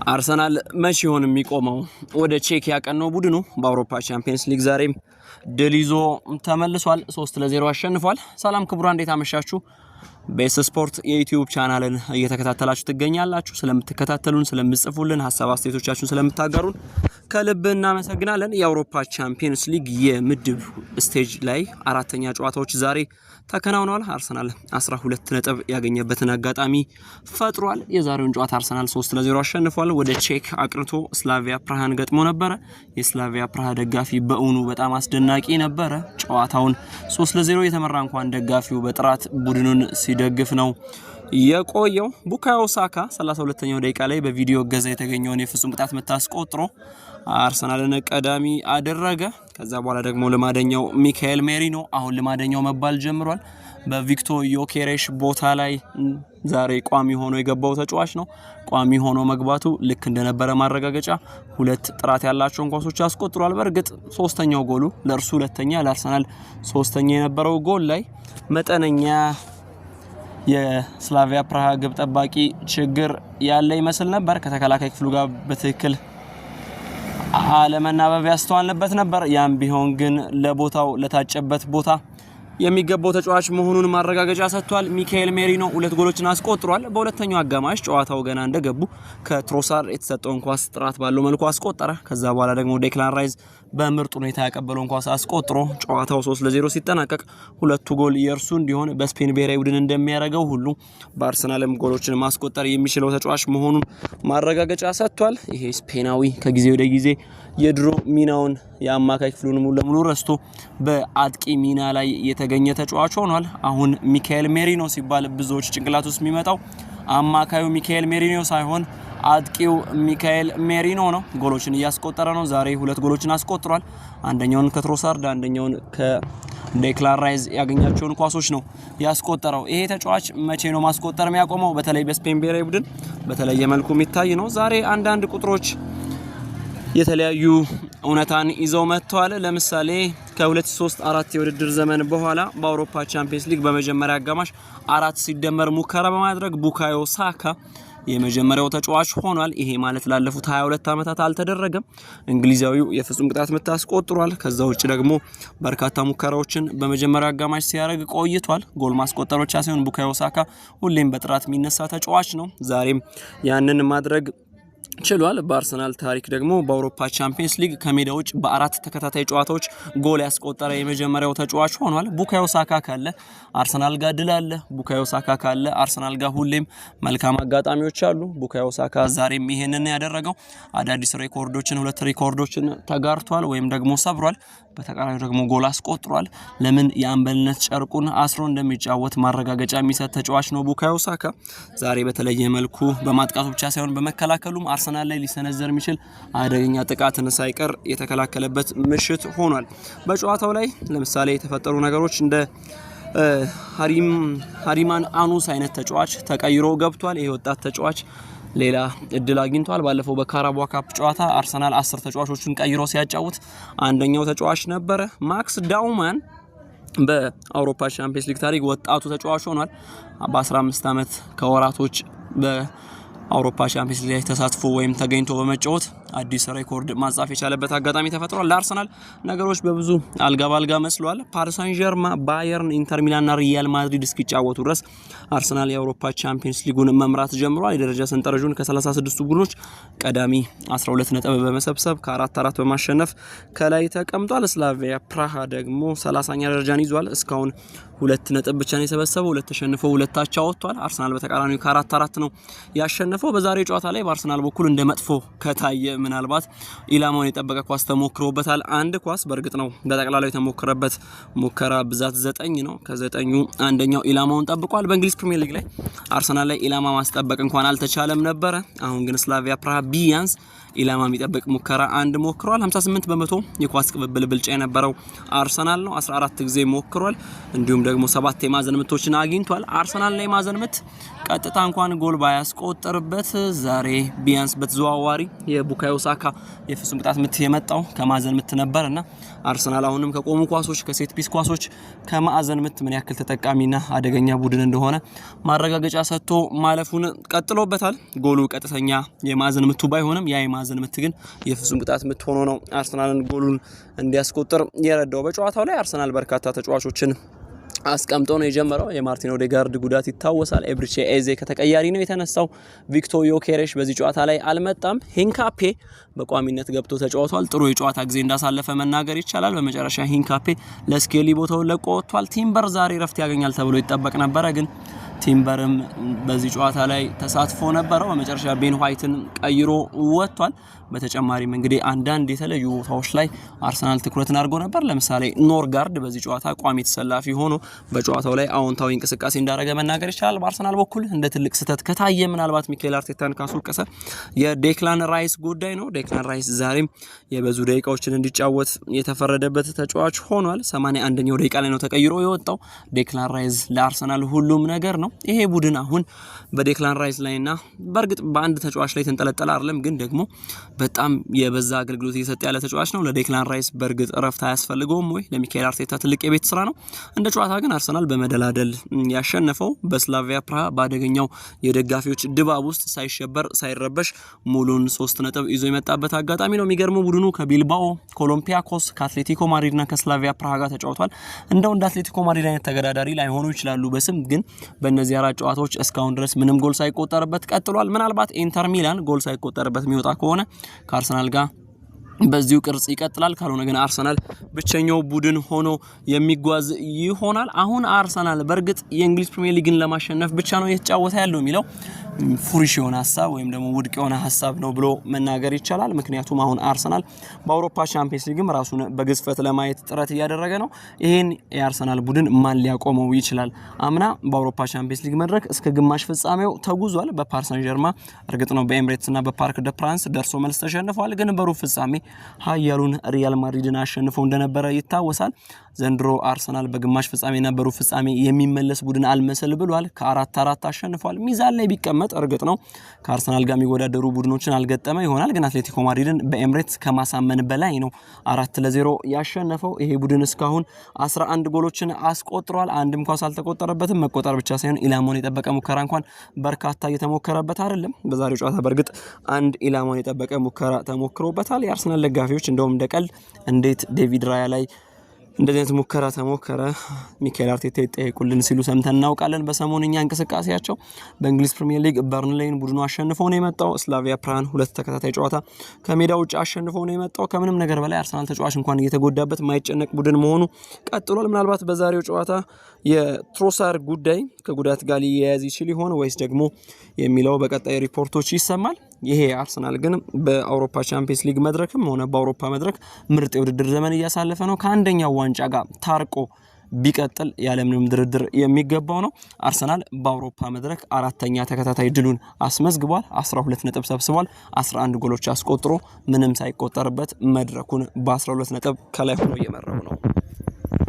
አርሰናል መቼ ይሆን የሚቆመው? ወደ ቼክ ያቀነው ቡድኑ በአውሮፓ ቻምፒየንስ ሊግ ዛሬም ድል ይዞ ተመልሷል። 3-0 አሸንፏል። ሰላም ክቡራን፣ እንዴት አመሻችሁ? ቤስ ስፖርት የዩቲዩብ ቻናልን እየተከታተላችሁ ትገኛላችሁ። ስለምትከታተሉን፣ ስለምትጽፉልን፣ ሐሳብ አስተያየቶቻችሁን ስለምታጋሩን ከልብ እናመሰግናለን። የአውሮፓ ቻምፒየንስ ሊግ የምድብ ስቴጅ ላይ አራተኛ ጨዋታዎች ዛሬ ተከናውነዋል። አርሰናል 12 ነጥብ ያገኘበትን አጋጣሚ ፈጥሯል። የዛሬውን ጨዋታ አርሰናል 3-0 አሸንፏል። ወደ ቼክ አቅርቶ ስላቪያ ፕራሃን ገጥሞ ነበረ። የስላቪያ ፕራሃ ደጋፊ በእውኑ በጣም አስደናቂ ነበረ። ጨዋታውን 3-0 የተመራ እንኳን ደጋፊው በጥራት ቡድኑን ሲደግፍ ነው የቆየው። ቡካዮ ሳካ 32ኛው ደቂቃ ላይ በቪዲዮ ገዛ የተገኘውን የፍጹም ቅጣት ምት አስቆጥሮ አርሰናልን ቀዳሚ አደረገ። ከዛ በኋላ ደግሞ ልማደኛው ሚካኤል ሜሪኖ አሁን ልማደኛው መባል ጀምሯል። በቪክቶር ዮኬሬሽ ቦታ ላይ ዛሬ ቋሚ ሆኖ የገባው ተጫዋች ነው። ቋሚ ሆኖ መግባቱ ልክ እንደነበረ ማረጋገጫ ሁለት ጥራት ያላቸውን ኳሶች አስቆጥሯል። በእርግጥ ሶስተኛው ጎሉ ለእርሱ ሁለተኛ፣ ለአርሰናል ሶስተኛ የነበረው ጎል ላይ መጠነኛ የስላቪያ ፕራሃ ግብ ጠባቂ ችግር ያለ ይመስል ነበር። ከተከላካይ ክፍሉ ጋር በትክክል አለመናበብ ያስተዋልንበት ነበር። ያም ቢሆን ግን ለቦታው ለታጨበት ቦታ የሚገባው ተጫዋች መሆኑን ማረጋገጫ ሰጥቷል። ሚካኤል ሜሪኖ ሁለት ጎሎችን አስቆጥሯል። በሁለተኛው አጋማሽ ጨዋታው ገና እንደገቡ ከትሮሳር የተሰጠውን ኳስ ጥራት ባለው መልኩ አስቆጠረ። ከዛ በኋላ ደግሞ ዴክላን ራይዝ በምርጥ ሁኔታ ያቀበለውን ኳስ አስቆጥሮ ጨዋታው 3-0 ሲጠናቀቅ ሁለቱ ጎል የእርሱ እንዲሆን በስፔን ብሔራዊ ቡድን እንደሚያደርገው ሁሉ በአርሰናልም ጎሎችን ማስቆጠር የሚችለው ተጫዋች መሆኑን ማረጋገጫ ሰጥቷል። ይሄ ስፔናዊ ከጊዜ ወደ ጊዜ የድሮ ሚናውን የአማካይ ክፍሉን ሙሉ ለሙሉ ረስቶ በአጥቂ ሚና ላይ የተገኘ ተጫዋች ሆኗል። አሁን ሚካኤል ሜሪኖ ሲባል ብዙዎች ጭንቅላት ውስጥ የሚመጣው አማካዩ ሚካኤል ሜሪኖ ሳይሆን አጥቂው ሚካኤል ሜሪኖ ነው። ጎሎችን እያስቆጠረ ነው። ዛሬ ሁለት ጎሎችን አስቆጥሯል። አንደኛውን ከትሮሳርድ፣ አንደኛውን ከዴክላን ራይዝ ያገኛቸውን ኳሶች ነው ያስቆጠረው። ይሄ ተጫዋች መቼ ነው ማስቆጠር የሚያቆመው? በተለይ በስፔን ብሔራዊ ቡድን በተለየ መልኩ የሚታይ ነው። ዛሬ አንዳንድ ቁጥሮች የተለያዩ እውነታን ይዘው መጥተዋል። ለምሳሌ ከ2003-4 የውድድር ዘመን በኋላ በአውሮፓ ቻምፒየንስ ሊግ በመጀመሪያ አጋማሽ 4 ሲደመር ሙከራ በማድረግ ቡካዮ ሳካ የመጀመሪያው ተጫዋች ሆኗል። ይሄ ማለት ላለፉት 22 ዓመታት አልተደረገም። እንግሊዛዊው የፍጹም ቅጣት ምት አስቆጥሯል። ከዛ ውጭ ደግሞ በርካታ ሙከራዎችን በመጀመሪያ አጋማሽ ሲያደርግ ቆይቷል። ጎል ማስቆጠር ብቻ ሳይሆን ቡካዮ ሳካ ሁሌም በጥራት የሚነሳ ተጫዋች ነው። ዛሬም ያንን ማድረግ ችሏል። በአርሰናል ታሪክ ደግሞ በአውሮፓ ቻምፒየንስ ሊግ ከሜዳ ውጭ በአራት ተከታታይ ጨዋታዎች ጎል ያስቆጠረ የመጀመሪያው ተጫዋች ሆኗል። ቡካዮ ሳካ ካለ አርሰናል ጋር ድል አለ። ቡካዮ ሳካ ካለ አርሰናል ጋር ሁሌም መልካም አጋጣሚዎች አሉ። ቡካዮ ሳካ ዛሬም ይሄንን ያደረገው አዳዲስ ሬኮርዶችን ሁለት ሬኮርዶችን ተጋርቷል ወይም ደግሞ ሰብሯል። በተቃራኒው ደግሞ ጎል አስቆጥሯል። ለምን የአምበልነት ጨርቁን አስሮ እንደሚጫወት ማረጋገጫ የሚሰጥ ተጫዋች ነው ቡካዮ ሳካ። ዛሬ በተለየ መልኩ በማጥቃቱ ብቻ ሳይሆን በመከላከሉም አርሰናል ላይ ሊሰነዘር የሚችል አደገኛ ጥቃትን ሳይቀር የተከላከለበት ምሽት ሆኗል። በጨዋታው ላይ ለምሳሌ የተፈጠሩ ነገሮች እንደ ሃሪማን አኑስ አይነት ተጫዋች ተቀይሮ ገብቷል። ይሄ ወጣት ተጫዋች ሌላ እድል አግኝቷል። ባለፈው በካራባኦ ካፕ ጨዋታ አርሰናል 10 ተጫዋቾችን ቀይሮ ሲያጫውት አንደኛው ተጫዋች ነበረ። ማክስ ዳውማን በአውሮፓ ቻምፒየንስ ሊግ ታሪክ ወጣቱ ተጫዋች ሆኗል። በ15 ዓመት ከወራቶች በአውሮፓ ቻምፒየንስ ሊግ ላይ ተሳትፎ ወይም ተገኝቶ በመጫወት አዲስ ሬኮርድ ማጻፍ የቻለበት አጋጣሚ ተፈጥሯል። ለአርሰናል ነገሮች በብዙ አልጋ ባልጋ መስሏል። ፓሪስ ሳን ዠርማ፣ ባየርን፣ ኢንተር ሚላንና ሪያል ማድሪድ እስኪጫወቱ ድረስ አርሰናል የአውሮፓ ቻምፒየንስ ሊጉን መምራት ጀምሯል። የደረጃ ሰንጠረዡን ከ36 ቡድኖች ቀዳሚ 12 ነጥብ በመሰብሰብ ከ4-4 በማሸነፍ ከላይ ተቀምጧል። ስላቪያ ፕራሃ ደግሞ 30ኛ ደረጃን ይዟል። እስካሁን 2 ነጥብ ብቻ ነው የሰበሰበው። 2 ተሸንፈው 2 አቻ ወጥቷል። አርሰናል በተቃራኒው ከ4-4 ነው ያሸነፈው። በዛሬ ጨዋታ ላይ በአርሰናል በኩል እንደ መጥፎ ከታየ ምናልባት ኢላማውን የጠበቀ ኳስ ተሞክሮበታል። አንድ ኳስ በእርግጥ ነው በጠቅላላው የተሞከረበት ሙከራ ብዛት 9 ነው። ከ9ኙ አንደኛው ኢላማውን ጠብቋል። በእንግሊዝ ፕሪሚየር ሊግ ላይ አርሰናል ላይ ኢላማ ማስጠበቅ እንኳን አልተቻለም ነበረ። አሁን ግን ስላቪያ ፕራሃ ቢያንስ ኢላማ የሚጠብቅ ሙከራ አንድ ሞክሯል። 58% የኳስ ቅብብል ብልጫ የነበረው አርሰናል ነው። 14 ጊዜ ሞክሯል። እንዲሁም ደግሞ 7 የማዘን ምቶችን አግኝቷል። አርሰናል ላይ ማዘን ምት ቀጥታ እንኳን ጎል ባያስቆጥር ቀጠለበት። ዛሬ ቢያንስ በተዘዋዋሪ የቡካዮ ሳካ የፍጹም ቅጣት ምት የመጣው ከማዕዘን ምት ነበርና አርሰናል አሁንም ከቆሙ ኳሶች ከሴት ፒስ ኳሶች ከማዕዘን ምት ምን ያክል ተጠቃሚና አደገኛ ቡድን እንደሆነ ማረጋገጫ ሰጥቶ ማለፉን ቀጥሎበታል። ጎሉ ቀጥተኛ የማዕዘን ምቱ ባይሆንም ያ የማዕዘን ምት ግን የፍጹም ቅጣት ምት ሆኖ ነው አርሰናልን ጎሉን እንዲያስቆጥር የረዳው። በጨዋታው ላይ አርሰናል በርካታ ተጫዋቾችን አስቀምጦ ነው የጀመረው። የማርቲን ኦዴጋርድ ጉዳት ይታወሳል። ኤብሪቼ ኤዜ ከተቀያሪ ነው የተነሳው። ቪክቶር ዮኬሬሽ በዚህ ጨዋታ ላይ አልመጣም። ሂንካፔ በቋሚነት ገብቶ ተጫውቷል። ጥሩ የጨዋታ ጊዜ እንዳሳለፈ መናገር ይቻላል። በመጨረሻ ሂንካፔ ለስኬሊ ቦታውን ለቆ ወጥቷል። ቲምበር ዛሬ ረፍት ያገኛል ተብሎ ይጠበቅ ነበረ፣ ግን ቲምበርም በዚህ ጨዋታ ላይ ተሳትፎ ነበረው። በመጨረሻ ቤን ዋይትን ቀይሮ ወጥቷል። በተጨማሪም እንግዲህ አንዳንድ የተለዩ ቦታዎች ላይ አርሰናል ትኩረትን አድርጎ ነበር። ለምሳሌ ኖርጋርድ በዚህ ጨዋታ ቋሚ ተሰላፊ ሆኖ በጨዋታው ላይ አዎንታዊ እንቅስቃሴ እንዳደረገ መናገር ይቻላል። በአርሰናል በኩል እንደ ትልቅ ስህተት ከታየ ምናልባት ሚካኤል አርቴታን ካስወቀሰ የዴክላን ራይስ ጉዳይ ነው። ዴክላን ራይስ ዛሬም የበዙ ደቂቃዎችን እንዲጫወት የተፈረደበት ተጫዋች ሆኗል። 81ኛው ደቂቃ ላይ ነው ተቀይሮ የወጣው። ዴክላን ራይስ ለአርሰናል ሁሉም ነገር ነው። ይሄ ቡድን አሁን በዴክላን ራይስ ላይና በእርግጥ በአንድ ተጫዋች ላይ ተንጠለጠለ አይደለም፣ ግን ደግሞ በጣም የበዛ አገልግሎት እየሰጠ ያለ ተጫዋች ነው። ለዴክላን ራይስ በእርግጥ ረፍት አያስፈልገውም ወይ? ለሚካኤል አርቴታ ትልቅ የቤት ስራ ነው። እንደ ጨዋታ ግን አርሰናል በመደላደል ያሸነፈው በስላቪያ ፕራሃ ባደገኛው የደጋፊዎች ድባብ ውስጥ ሳይሸበር ሳይረበሽ ሙሉን 3 ነጥብ ይዞ የመጣበት አጋጣሚ ነው። የሚገርመው ቡድኑ ከቢልባኦ፣ ከኦሎምፒያኮስ፣ ከአትሌቲኮ ማድሪድና ከስላቪያ ፕራሃ ጋር ተጫውቷል። እንደው እንደ አትሌቲኮ ማድሪድ አይነት ተገዳዳሪ ላይሆኑ ይችላሉ በስም ግን በእነዚህ አራት ጨዋታዎች እስካሁን ድረስ ምንም ጎል ሳይቆጠርበት ቀጥሏል። ምናልባት ኢንተር ሚላን ጎል ሳይቆጠርበት የሚወጣ ከሆነ ከአርሰናል ጋር በዚሁ ቅርጽ ይቀጥላል። ካልሆነ ግን አርሰናል ብቸኛው ቡድን ሆኖ የሚጓዝ ይሆናል። አሁን አርሰናል በእርግጥ የእንግሊዝ ፕሪሚየር ሊግን ለማሸነፍ ብቻ ነው እየተጫወተ ያለው የሚለው ፉሪሽ የሆነ ሀሳብ ወይም ደግሞ ውድቅ የሆነ ሀሳብ ነው ብሎ መናገር ይቻላል። ምክንያቱም አሁን አርሰናል በአውሮፓ ቻምፒየንስ ሊግም ራሱን በግዝፈት ለማየት ጥረት እያደረገ ነው። ይሄን የአርሰናል ቡድን ማን ሊያቆመው ይችላል? አምና በአውሮፓ ቻምፒየንስ ሊግ መድረክ እስከ ግማሽ ፍጻሜው ተጉዟል። በፓሪስ ሳን ጀርማ እርግጥ ነው በኤምሬትስና በፓርክ ደ ፕራንስ ደርሶ መልስ ተሸንፏል። ግን በሩብ ፍጻሜ ኃያሉን ሪያል ማድሪድን አሸንፈው እንደነበረ ይታወሳል። ዘንድሮ አርሰናል በግማሽ ፍጻሜና በሩብ ፍጻሜ የሚመለስ ቡድን አልመሰል ብሏል። ከ4-4 አሸንፏል። ሚዛን ላይ ቢቀመጥ እርግጥ ነው ከአርሰናል ጋር የሚወዳደሩ ቡድኖችን አልገጠመ ይሆናል። ግን አትሌቲኮ ማድሪድን በኤምሬትስ ከማሳመን በላይ ነው 4-0 ያሸነፈው። ይሄ ቡድን እስካሁን 11 ጎሎችን አስቆጥሯል። አንድም ኳስ አልተቆጠረበትም። መቆጠር ብቻ ሳይሆን ኢላማውን የጠበቀ ሙከራ እንኳን በርካታ እየተሞከረበት አይደለም። በዛሬው ጨዋታ በእርግጥ አንድ ኢላማውን የጠበቀ ሙከራ ተሞክሮበታል። የአርሰናል ደጋፊዎች እንደውም እንደቀል እንዴት ዴቪድ ራያ ላይ እንደዚህ አይነት ሙከራ ተሞከረ ሚካኤል አርቴታ ይጠይቁልን ሲሉ ሰምተን እናውቃለን። በሰሞንኛ እንቅስቃሴያቸው በእንግሊዝ ፕሪሚየር ሊግ በርንሌይን ቡድኑ አሸንፈው ነው የመጣው። ስላቪያ ፕራሃን 2 ተከታታይ ጨዋታ ከሜዳ ውጭ አሸንፈው ነው የመጣው። ከምንም ነገር በላይ አርሰናል ተጫዋች እንኳን እየተጎዳበት ማይጨነቅ ቡድን መሆኑ ቀጥሏል። ምናልባት በዛሬው ጨዋታ የትሮሳር ጉዳይ ከጉዳት ጋር ሊያያዝ ይችል ይሆን ወይስ ደግሞ የሚለው በቀጣይ ሪፖርቶች ይሰማል። ይሄ አርሰናል ግን በአውሮፓ ቻምፒየንስ ሊግ መድረክም ሆነ በአውሮፓ መድረክ ምርጥ የውድድር ዘመን እያሳለፈ ነው። ከአንደኛው ዋንጫ ጋር ታርቆ ቢቀጥል ያለምንም ድርድር የሚገባው ነው። አርሰናል በአውሮፓ መድረክ 4ኛ ተከታታይ ድሉን አስመዝግቧል። 12 ነጥብ ሰብስቧል። 11 ጎሎች አስቆጥሮ ምንም ሳይቆጠርበት መድረኩን በ12 ነጥብ ከላይ ሆኖ እየመራው ነው።